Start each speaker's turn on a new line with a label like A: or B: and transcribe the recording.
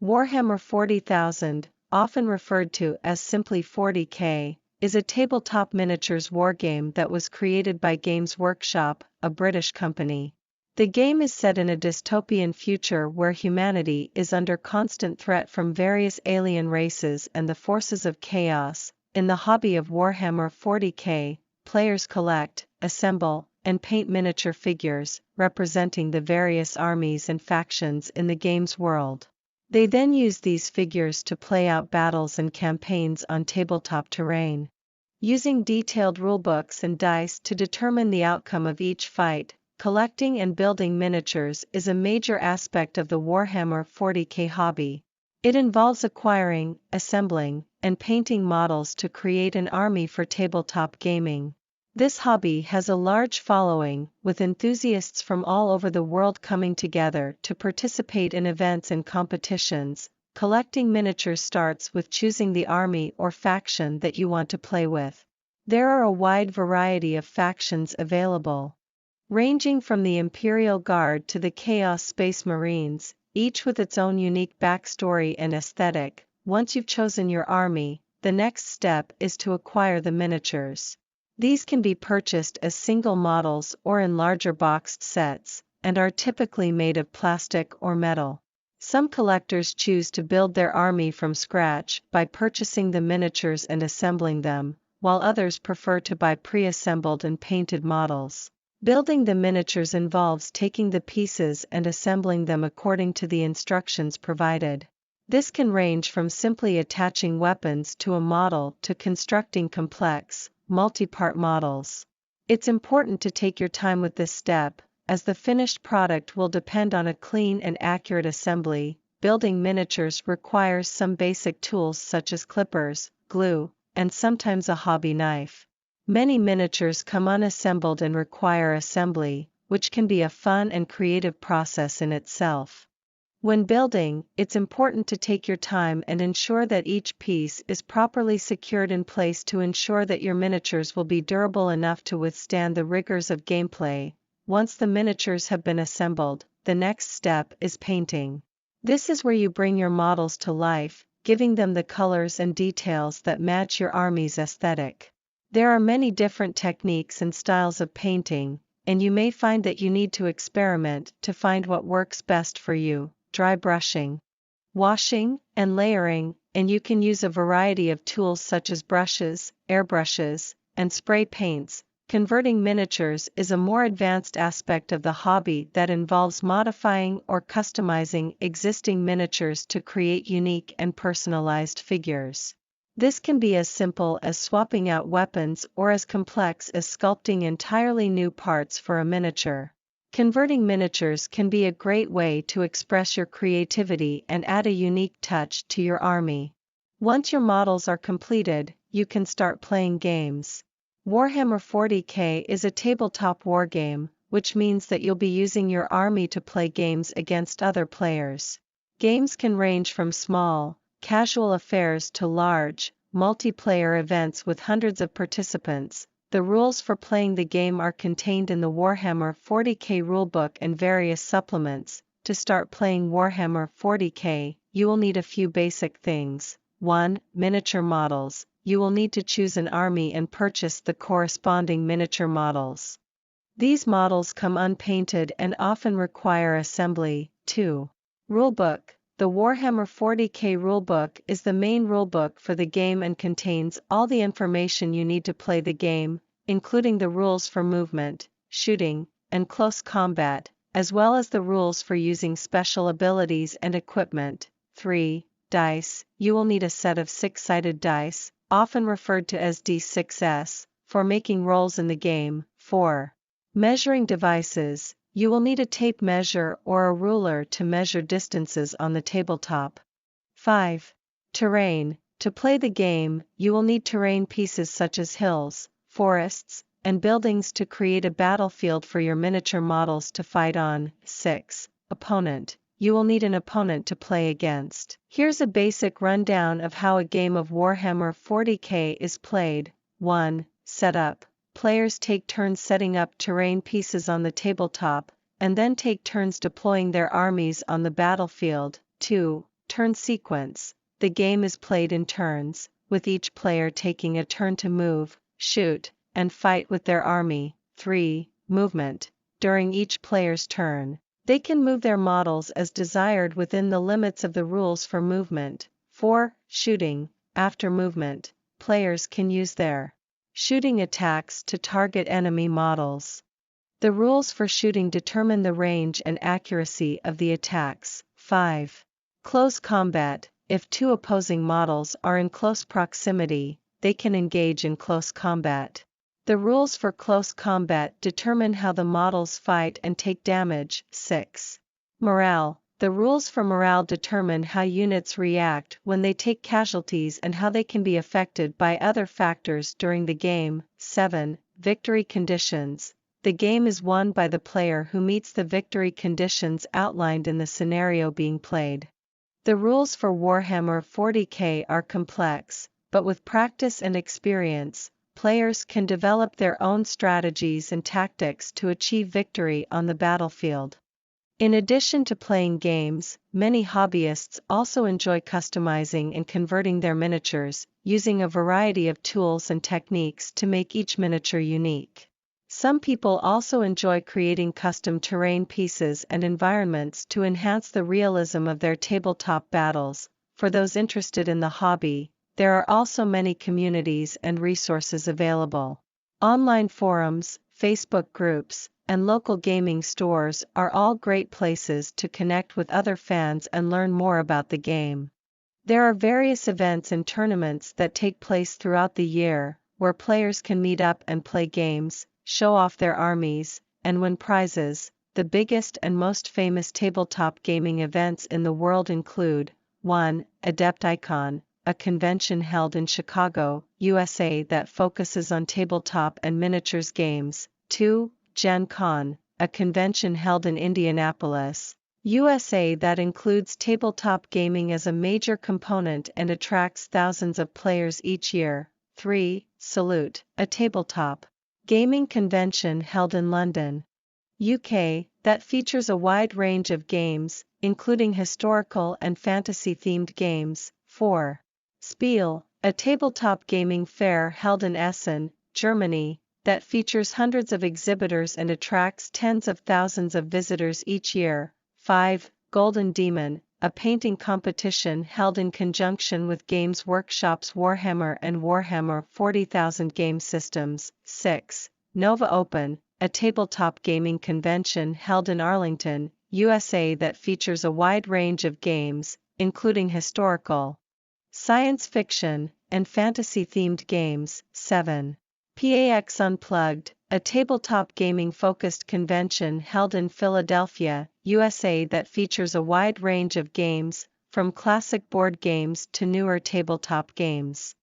A: Warhammer 40,000, often referred to as simply 40K, is a tabletop miniatures wargame that was created by Games Workshop, a British company. The game is set in a dystopian future where humanity is under constant threat from various alien races and the forces of chaos. In the hobby of Warhammer 40K, players collect, assemble, and paint miniature figures, representing the various armies and factions in the game's world. They then use these figures to play out battles and campaigns on tabletop terrain. Using detailed rulebooks and dice to determine the outcome of each fight, collecting and building miniatures is a major aspect of the Warhammer 40K hobby. It involves acquiring, assembling, and painting models to create an army for tabletop gaming. This hobby has a large following, with enthusiasts from all over the world coming together to participate in events and competitions. Collecting miniatures starts with choosing the army or faction that you want to play with. There are a wide variety of factions available, ranging from the Imperial Guard to the Chaos Space Marines, each with its own unique backstory and aesthetic. Once you've chosen your army, the next step is to acquire the miniatures. These can be purchased as single models or in larger boxed sets, and are typically made of plastic or metal. Some collectors choose to build their army from scratch by purchasing the miniatures and assembling them, while others prefer to buy pre-assembled and painted models. Building the miniatures involves taking the pieces and assembling them according to the instructions provided. This can range from simply attaching weapons to a model to constructing complex, multi-part models. It's important to take your time with this step, as the finished product will depend on a clean and accurate assembly. Building miniatures requires some basic tools such as clippers, glue, and sometimes a hobby knife. Many miniatures come unassembled and require assembly, which can be a fun and creative process in itself. When building, it's important to take your time and ensure that each piece is properly secured in place to ensure that your miniatures will be durable enough to withstand the rigors of gameplay. Once the miniatures have been assembled, the next step is painting. This is where you bring your models to life, giving them the colors and details that match your army's aesthetic. There are many different techniques and styles of painting, and you may find that you need to experiment to find what works best for you. Dry brushing, washing, and layering, and you can use a variety of tools such as brushes, airbrushes, and spray paints. Converting miniatures is a more advanced aspect of the hobby that involves modifying or customizing existing miniatures to create unique and personalized figures. This can be as simple as swapping out weapons or as complex as sculpting entirely new parts for a miniature. Converting miniatures can be a great way to express your creativity and add a unique touch to your army. Once your models are completed, you can start playing games. Warhammer 40K is a tabletop wargame, which means that you'll be using your army to play games against other players. Games can range from small, casual affairs to large, multiplayer events with hundreds of participants. The rules for playing the game are contained in the Warhammer 40K rulebook and various supplements. To start playing Warhammer 40K, you will need a few basic things. 1. Miniature models. You will need to choose an army and purchase the corresponding miniature models. These models come unpainted and often require assembly. 2. Rulebook. The Warhammer 40K rulebook is the main rulebook for the game and contains all the information you need to play the game, including the rules for movement, shooting, and close combat, as well as the rules for using special abilities and equipment. 3. Dice. You will need a set of 6-sided dice, often referred to as D6s, for making rolls in the game. 4. Measuring devices. You will need a tape measure or a ruler to measure distances on the tabletop. 5. Terrain. To play the game, you will need terrain pieces such as hills, forests, and buildings to create a battlefield for your miniature models to fight on. 6. Opponent. You will need an opponent to play against. Here's a basic rundown of how a game of Warhammer 40K is played. 1. Setup. Players take turns setting up terrain pieces on the tabletop, and then take turns deploying their armies on the battlefield. 2. turn sequence. The game is played in turns, with each player taking a turn to move, shoot, and fight with their army. 3. Movement. During each player's turn, they can move their models as desired within the limits of the rules for movement. 4. Shooting. After movement, players can use their shooting attacks to target enemy models. The rules for shooting determine the range and accuracy of the attacks. 5. Close combat. If two opposing models are in close proximity, they can engage in close combat. The rules for close combat determine how the models fight and take damage. 6. Morale. The rules for morale determine how units react when they take casualties and how they can be affected by other factors during the game. 7. Victory conditions. The game is won by the player who meets the victory conditions outlined in the scenario being played. The rules for Warhammer 40K are complex, but with practice and experience, players can develop their own strategies and tactics to achieve victory on the battlefield. In addition to playing games, many hobbyists also enjoy customizing and converting their miniatures, using a variety of tools and techniques to make each miniature unique. Some people also enjoy creating custom terrain pieces and environments to enhance the realism of their tabletop battles. For those interested in the hobby, there are also many communities and resources available. Online forums, Facebook groups, and local gaming stores are all great places to connect with other fans and learn more about the game. There are various events and tournaments that take place throughout the year, where players can meet up and play games, show off their armies, and win prizes. The biggest and most famous tabletop gaming events in the world include 1. Adepticon, a convention held in Chicago, USA that focuses on tabletop and miniatures games. 2. Gen Con, a convention held in Indianapolis, USA that includes tabletop gaming as a major component and attracts thousands of players each year. 3. Salute, a tabletop gaming convention held in London, UK, that features a wide range of games, including historical and fantasy-themed games. 4. Spiel, a tabletop gaming fair held in Essen, Germany, that features hundreds of exhibitors and attracts tens of thousands of visitors each year. 5. Golden Demon, a painting competition held in conjunction with Games Workshop's Warhammer and Warhammer 40,000 game systems. 6. Nova Open, a tabletop gaming convention held in Arlington, USA that features a wide range of games, including historical, science fiction, and fantasy-themed games. 7. PAX Unplugged, a tabletop gaming-focused convention held in Philadelphia, USA that features a wide range of games, from classic board games to newer tabletop games.